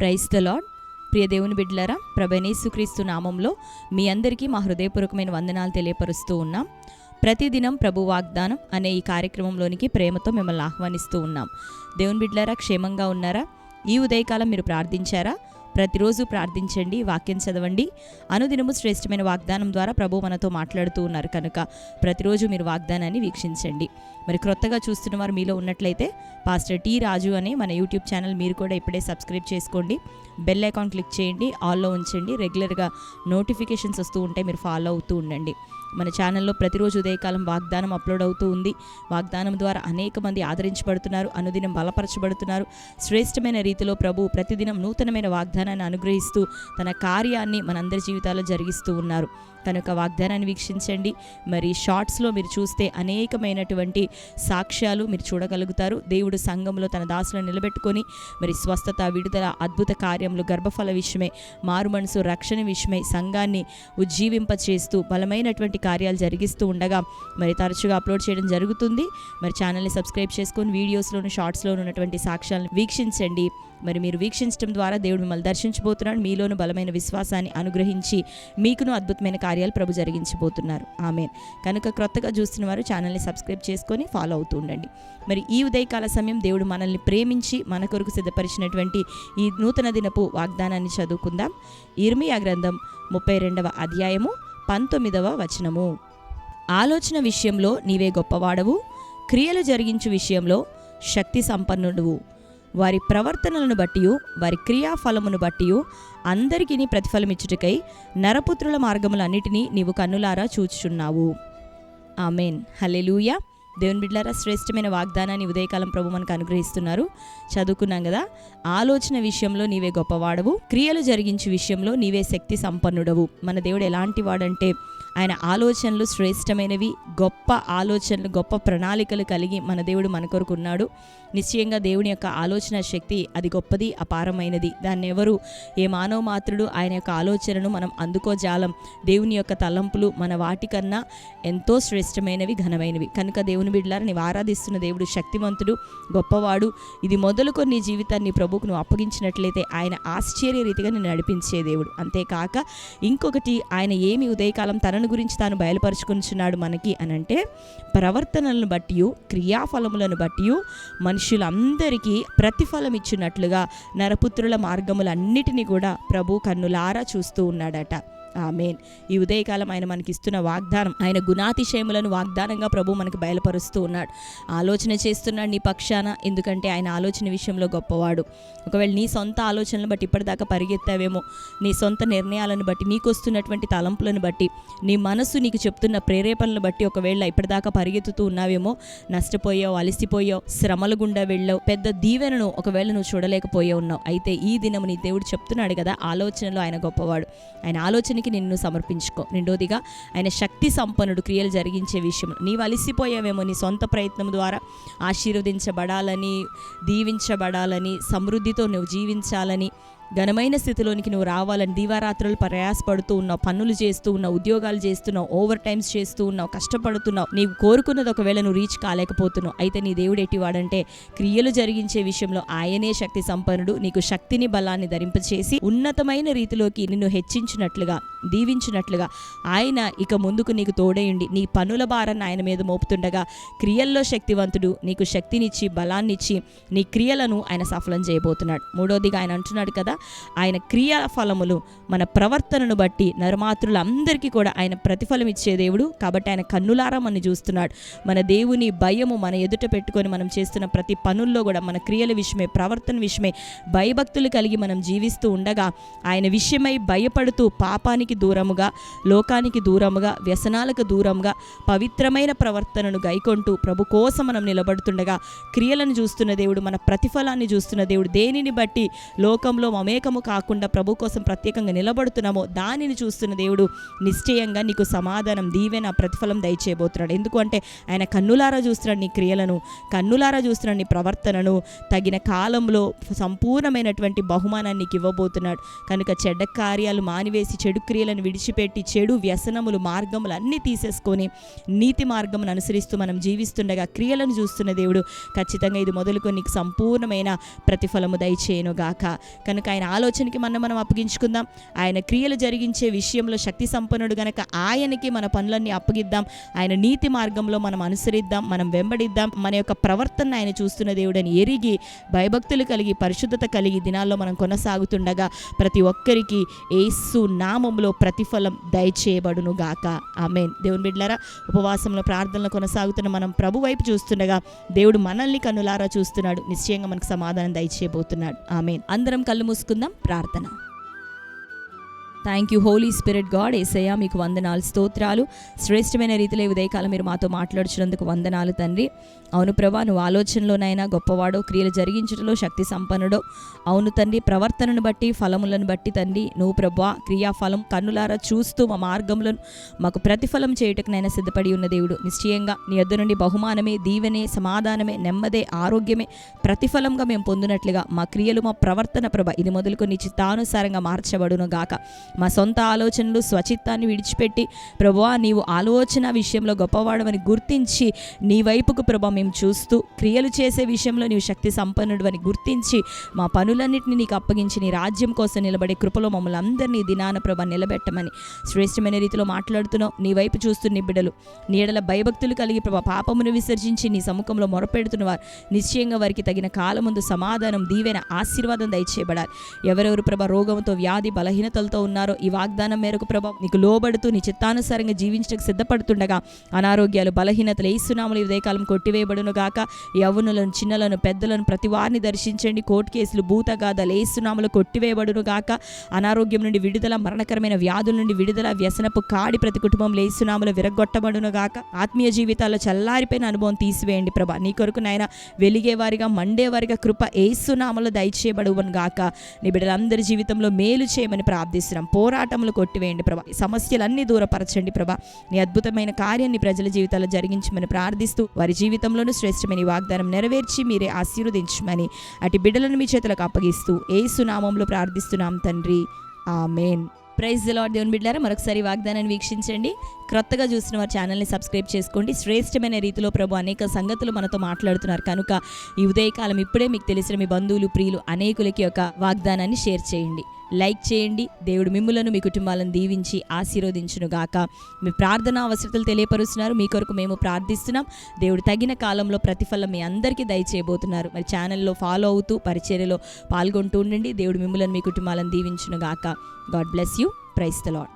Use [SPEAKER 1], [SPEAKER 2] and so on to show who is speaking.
[SPEAKER 1] Praise the lord. ప్రియ దేవుని బిడ్డలారా, ప్రభువైన యేసుక్రీస్తు నామంలో మీ అందరికీ మా హృదయపూర్వకమైన వందనాలు తెలియపరుస్తూ ఉన్నాం. ప్రతిదినం ప్రభు వాగ్దానం అనే ఈ కార్యక్రమంలోనికి ప్రేమతో మిమ్మల్ని ఆహ్వానిస్తూ ఉన్నాం. దేవుని బిడ్డలారా, క్షేమంగా ఉన్నారా? ఈ ఉదయకాలం మీరు ప్రార్థించారా? ప్రతిరోజు ప్రార్థించండి, వాక్యం చదవండి. అనుదినము శ్రేష్టమైన వాగ్దానం ద్వారా ప్రభు మనతో మాట్లాడుతూ ఉన్నారు కనుక ప్రతిరోజు మీరు వాగ్దానాన్ని వీక్షించండి. మరి క్రొత్తగా చూస్తున్న వారు మీలో ఉన్నట్లయితే పాస్టర్ టి రాజు అనే మన యూట్యూబ్ ఛానల్ మీరు కూడా ఇప్పుడే సబ్స్క్రైబ్ చేసుకోండి. బెల్ ఐకాన్ క్లిక్ చేయండి, ఆల్లో ఉంచండి. రెగ్యులర్గా నోటిఫికేషన్స్ వస్తూ ఉంటే మీరు ఫాలో అవుతూ ఉండండి. మన ఛానల్లో ప్రతిరోజు ఉదయకాలం వాగ్దానం అప్లోడ్ అవుతూ ఉంది. వాగ్దానం ద్వారా అనేక మంది ఆదరించబడుతున్నారు, అనుదినం బలపరచబడుతున్నారు. శ్రేష్టమైన రీతిలో ప్రభు ప్రతిదినం నూతనమైన వాగ్దానాన్ని అనుగ్రహిస్తూ తన కార్యాన్ని మనందరి జీవితాల్లో జరిగిస్తూ ఉన్నారు కనుక వాగ్దానాన్ని వీక్షించండి. మరి షార్ట్స్లో మీరు చూస్తే అనేకమైనటువంటి సాక్ష్యాలు మీరు చూడగలుగుతారు. దేవుడు సంఘంలో తన దాసులను నిలబెట్టుకొని మరి స్వస్థత, విడుదల, అద్భుత కార్యములు, గర్భఫల విషయమై, మారు మనసు, రక్షణ విషయమై సంఘాన్ని ఉజ్జీవింపచేస్తూ బలమైనటువంటి కార్యాలు జరిగిస్తూ ఉండగా మరి తరచుగా అప్లోడ్ చేయడం జరుగుతుంది. మరి ఛానల్ని సబ్స్క్రైబ్ చేసుకొని వీడియోస్లోను షార్ట్స్లోను ఉన్నటువంటి సాక్ష్యాలను వీక్షించండి. మరి మీరు వీక్షించడం ద్వారా దేవుడు మిమ్మల్ని దర్శించబోతున్నాడు. మీలోను బలమైన విశ్వాసాన్ని అనుగ్రహించి మీకును అద్భుతమైన కార్యాలు ప్రభు జరిగించబోతున్నారు. ఆమేన్. కనుక క్రొత్తగా చూస్తున్న వారు ఛానల్ని సబ్స్క్రైబ్ చేసుకొని ఫాలో అవుతూ ఉండండి. మరి ఈ ఉదయకాల సమయం దేవుడు మనల్ని ప్రేమించి మన కొరకు సిద్ధపరిచినటువంటి ఈ నూతన దినపు వాగ్దానాన్ని చదువుకుందాం. ఇర్మియా గ్రంథం 32వ అధ్యాయము 19వ వచనము. ఆలోచన విషయంలో నీవే గొప్పవాడవు, క్రియలు జరిగించు విషయంలో శక్తి సంపన్నుడువు. వారి ప్రవర్తనలను బట్టి, వారి క్రియాఫలమును బట్టి అందరికీ ప్రతిఫలమిచ్చుటకై నరపుత్రుల మార్గములన్నిటినీ నీవు కన్నులారా చూచుచున్నావు. ఆమేన్. హల్లెలూయా. దేవుని బిడ్డలారా, శ్రేష్టమైన వాగ్దానాన్ని ఉదయకాలం ప్రభు మనకు అనుగ్రహిస్తున్నారు. చదువుకున్నాం కదా. ఆలోచన విషయంలో నీవే గొప్పవాడవు, క్రియలు జరిగించే విషయంలో నీవే శక్తి సంపన్నుడవు. మన దేవుడు ఎలాంటి వాడంటే ఆయన ఆలోచనలు శ్రేష్టమైనవి, గొప్ప ఆలోచనలు, గొప్ప ప్రణాళికలు కలిగి మన దేవుడు మన కొరకు ఉన్నాడు. నిశ్చయంగా దేవుని యొక్క ఆలోచన శక్తి అది గొప్పది, అపారమైనది. దాన్ని ఎవరు, ఏ మానవ మాత్రుడు ఆయన యొక్క ఆలోచనను మనం అందుకోజాలం. దేవుని యొక్క తలంపులు మన వాటికన్నా ఎంతో శ్రేష్టమైనవి, ఘనమైనవి. కనుక దేవుని బిడ్డలారా, నీవు ఆరాధిస్తున్న దేవుడు శక్తివంతుడు, గొప్పవాడు. ఇది మొదలుకొని నీ జీవితాన్ని ప్రభువుకు నువ్వు అప్పగించినట్లయితే ఆయన ఆశ్చర్య రీతిగా నిన్ను నడిపించే దేవుడు. అంతేకాక ఇంకొకటి, ఆయన ఏమి ఉదయకాలం తనను గురించి తాను బయలుపరుచుకుంటున్నాడు మనకి అనంటే, ప్రవర్తనలను బట్టి, క్రియాఫలములను బట్టి మనుషులందరికీ ప్రతిఫలం ఇచ్చినట్లుగా నరపుత్రుల మార్గములన్నిటినీ కూడా ప్రభు కన్నులారా చూస్తూ ఉన్నాడట. ఆమేన్. ఈ ఉదయకాలం ఆయన మనకిస్తున్న వాగ్దానం, ఆయన గుణాతిశయములను వాగ్దానంగా ప్రభు మనకు బయలుపరుస్తూ ఉన్నాడు. ఆలోచన చేస్తున్నాడు నీ పక్షాన, ఎందుకంటే ఆయన ఆలోచన విషయంలో గొప్పవాడు. ఒకవేళ నీ సొంత ఆలోచనలను బట్టి ఇప్పటిదాకా పరిగెత్తావేమో, నీ సొంత నిర్ణయాలను బట్టి, నీకు వస్తున్నటువంటి తలంపులను బట్టి, నీ మనసు నీకు చెప్తున్న ప్రేరేపణలను బట్టి ఒకవేళ ఇప్పటిదాకా పరిగెత్తుతూ ఉన్నావేమో, నష్టపోయావు, అలసిపోయావు, శ్రమల గుండా వెళ్ళావు, పెద్ద దీవెనను ఒకవేళ నువ్వు చూడలేకపోయే ఉన్నావు. అయితే ఈ దినము నీ దేవుడు చెప్తున్నాడు కదా, ఆలోచనలో ఆయన గొప్పవాడు. ఆయన ఆలోచనకి నిన్ను సమర్పించుకో. రెండోదిగా ఆయన శక్తి సంపన్నుడు, క్రియలు జరిగించే విషయం. నీవు అలిసిపోయావేమో, నీ సొంత ప్రయత్నం ద్వారా ఆశీర్వదించబడాలని, దీవించబడాలని, సమృద్ధితో నువ్వు జీవించాలని, ఘనమైన స్థితిలోనికి నువ్వు రావాలని దీవారాత్రులు ప్రయాసపడుతూ ఉన్నావు, పనులు చేస్తూ ఉన్నావు, ఉద్యోగాలు చేస్తున్నావు, ఓవర్ టైమ్స్ చేస్తూ ఉన్నావు, కష్టపడుతున్నావు. నీవు కోరుకున్నది ఒకవేళ నువ్వు రీచ్ కాలేకపోతున్నావు. అయితే నీ దేవుడు ఎట్టివాడంటే, క్రియలు జరిగించే విషయంలో ఆయనే శక్తి సంపన్నుడు. నీకు శక్తిని, బలాన్ని ధరింపచేసి ఉన్నతమైన రీతిలోకి నిన్ను హెచ్చించినట్లుగా, దీవించినట్లుగా ఆయన ఇక ముందుకు నీకు తోడయుండి నీ పనుల భారాన్ని ఆయన మీద మోపుతుండగా, క్రియల్లో శక్తివంతుడు, నీకు శక్తినిచ్చి బలాన్నిచ్చి నీ క్రియలను ఆయన సఫలం చేయబోతున్నాడు. మూడోదిగా ఆయన అంటున్నాడు కదా, ఆయన క్రియా ఫలములు మన ప్రవర్తనను బట్టి నరమాతృలందరికీ కూడా ఆయన ప్రతిఫలం ఇచ్చే దేవుడు. కాబట్టి ఆయన కన్నులారా మనని చూస్తున్నాడు. మన దేవుని భయము మన ఎదుట పెట్టుకొని మనం చేస్తున్న ప్రతి పనుల్లో కూడా మన క్రియల విషయమై, ప్రవర్తన విషయమై భయభక్తులు కలిగి మనం జీవిస్తూ ఉండగా, ఆయన విషయమై భయపడుతూ పాపానికి దూరముగా, లోకానికి దూరముగా, వ్యసనాలకు దూరముగా పవిత్రమైన ప్రవర్తనను గైకొంటూ ప్రభు కోసం మనం నిలబడుతుండగా, క్రియలను చూస్తున్న దేవుడు, మన ప్రతిఫలాన్ని చూస్తున్న దేవుడు. దేనిని బట్టి లోకంలో మమేకము కాకుండా ప్రభు కోసం ప్రత్యేకంగా నిలబడుతున్నామో దానిని చూస్తున్న దేవుడు నిశ్చయంగా నీకు సమాధానం, దీవెన, ప్రతిఫలం దయచేయబోతున్నాడు. ఎందుకంటే ఆయన కన్నులారా చూస్తున్నాడు నీ క్రియలను, కన్నులారా చూస్తున్నాడు నీ ప్రవర్తనను. తగిన కాలంలో సంపూర్ణమైనటువంటి బహుమానాన్ని నీకు ఇవ్వబోతున్నాడు. కనుక చెడ్డ కార్యాలు మానివేసి, చెడు క్రియలను విడిచిపెట్టి, చెడు వ్యసనములు, మార్గములు అన్నీ తీసేసుకొని నీతి మార్గమును అనుసరిస్తూ మనం జీవిస్తుండగా క్రియలను చూస్తున్న దేవుడు ఖచ్చితంగా ఇది మొదలుకొని నీకు సంపూర్ణమైన ప్రతిఫలము దయచేయనుగాక. కనుక ఆయన ఆలోచనకి మనం అప్పగించుకుందాం. ఆయన క్రియలు జరిగించే విషయంలో శక్తి సంపన్నుడు గనక ఆయనకి మన పనులన్నీ అప్పగిద్దాం. ఆయన నీతి మార్గంలో మనం అనుసరిద్దాం, మనం వెంబడిద్దాం. మన యొక్క ప్రవర్తన ఆయన చూస్తున్న దేవుడని ఎరిగి భయభక్తులు కలిగి పరిశుద్ధత కలిగి దినాల్లో మనం కొనసాగుతుండగా ప్రతి ఒక్కరికి యేసు నామములో ప్రతిఫలం దయచేయబడును గాక. ఆమేన్. దేవుని బిడ్డలారా, ఉపవాసంలో ప్రార్థనలు కొనసాగుతున్న మనం ప్రభు వైపు చూస్తుండగా దేవుడు మనల్ని కన్నులారా చూస్తున్నాడు. నిశ్చయంగా మనకు సమాధానం దయచేయబోతున్నాడు. ఆమేన్. అందరం కళ్ళు మూసుకుందాం. ప్రార్థన. Thank you holy spirit God. యేసయ్యా మీకు వందనాలు, స్తోత్రాలు. శ్రేష్టమైన రీతిలో ఉదయకాలం మీరు మాతో మాట్లాడుచున్నందుకు వందనాలు తండ్రి. అవును ప్రభా, నువ్వు ఆలోచనలోనైనా గొప్పవాడో, క్రియలు జరిగించడంలో శక్తి సంపన్నుడో. అవును తండ్రి, ప్రవర్తనను బట్టి ఫలములను బట్టి తండ్రి నువ్వు ప్రభా క్రియాఫలం కన్నులారా చూస్తూ మా మార్గంలో మాకు ప్రతిఫలం చేయుటకునైనా సిద్ధపడి ఉన్న దేవుడు. నిశ్చయంగా నీ యొద్ద నుండి బహుమానమే, దీవెనే, సమాధానమే, నెమ్మదే, ఆరోగ్యమే ప్రతిఫలంగా మేము పొందినట్లుగా మా క్రియలు, మా ప్రవర్తన ప్రభ ఇది మొదలుకొని నీ చిత్తానుసారంగా మార్చబడును గాక. మా సొంత ఆలోచనలు స్వచిత్తాన్ని విడిచిపెట్టి ప్రభువా నీవు ఆలోచన విషయంలో గొప్పవాడవని గుర్తించి నీ వైపుకు ప్రభా మేము చూస్తూ క్రియలు చేసే విషయంలో నీవు శక్తి సంపన్నుడు అని గుర్తించి మా పనులన్నింటినీ నీకు అప్పగించి నీ రాజ్యం కోసం నిలబడే కృపలో మమ్మల్ని అందరినీ దినాన ప్రభా నిలబెట్టమని శ్రేష్టమైన రీతిలో మాట్లాడుతున్నావు. నీ వైపు చూస్తున్న బిడ్డలు నీడల భయభక్తులు కలిగి ప్రభా పాపమును విసర్జించి నీ సముఖంలో మొరపెడుతున్నవారు నిశ్చయంగా వారికి తగిన కాలముందు సమాధానం, దీవెన, ఆశీర్వాదం దయచేయబడాలి. ఎవరెవరు ప్రభా రోగంతో, వ్యాధి, బలహీనతలతో ఉన్నారో ఈ వాగ్దానం మేరకు ప్రభా నీకు లోబడుతూ నీ చిత్తానుసారంగా జీవించడానికి సిద్ధపడుతుండగా అనారోగ్యాలు, బలహీనతలు యేసునామములో ఉదయకాలం కొట్టివేయబడును గాక. యవ్వనులను, చిన్నలను, పెద్దలను ప్రతి వారిని దర్శించండి. కోర్టు కేసులు, భూతగాథలు యేసునామములో కొట్టివేయబడును గాక. అనారోగ్యం నుండి విడుదల, మరణకరమైన వ్యాధుల నుండి విడుదల, వ్యసనపు కాడి ప్రతి కుటుంబంలో యేసునామములో విరగొట్టబడును గాక. ఆత్మీయ జీవితాల్లో చల్లారిపోయిన అనుభవం తీసివేయండి ప్రభా. నీ కొరకు నాయన వెలిగేవారిగా, మండేవారిగా కృప యేసునామములో దయచేయబడును గాక. నీ బిడ్డలందరి జీవితంలో మేలు చేయమని ప్రార్థిస్తున్నాం. పోరాటములు కొట్టివేయండి ప్రభా. సమస్యలన్నీ దూరపరచండి ప్రభా. నీ అద్భుతమైన కార్యాన్ని ప్రజల జీవితాల్లో జరిగించమని ప్రార్థిస్తూ వారి జీవితంలోనూ శ్రేష్టమైన వాగ్దానం నెరవేర్చి మీరే ఆశీర్వదించమని అటు బిడ్డలను మీ చేతులకు అప్పగిస్తూ యేసు నామములో ప్రార్థిస్తున్నాం తండ్రి. ఆమేన్. Praise the lord. దేవుని బిడ్డలారా, మరొకసారి వాగ్దానాన్ని వీక్షించండి. క్రొత్తగా చూసిన వారి ఛానల్ని సబ్స్క్రైబ్ చేసుకోండి. శ్రేష్టమైన రీతిలో ప్రభు అనేక సంగతులు మనతో మాట్లాడుతున్నారు కనుక ఈ ఉదయకాలం ఇప్పుడే మీకు తెలిసిన మీ బంధువులు, ప్రియులు అనేకులకి ఒక వాగ్దానాన్ని షేర్ చేయండి, లైక్ చేయండి. దేవుడు మిమ్ములను, మీ కుటుంబాలను దీవించి ఆశీర్వదించును గాక. మీ ప్రార్థన అవసరతలు తెలియపరుస్తున్నారు, మీ కొరకు మేము ప్రార్థిస్తున్నాం. దేవుడు తగిన కాలంలో ప్రతిఫలం మీ అందరికీ దయచేయబోతున్నారు. మరి ఛానల్లో ఫాలో అవుతూ పరిచర్యలో పాల్గొంటూ ఉండండి. దేవుడు మిమ్ములను, మీ కుటుంబాలను దీవించును గాక. God bless you. Praise the lord.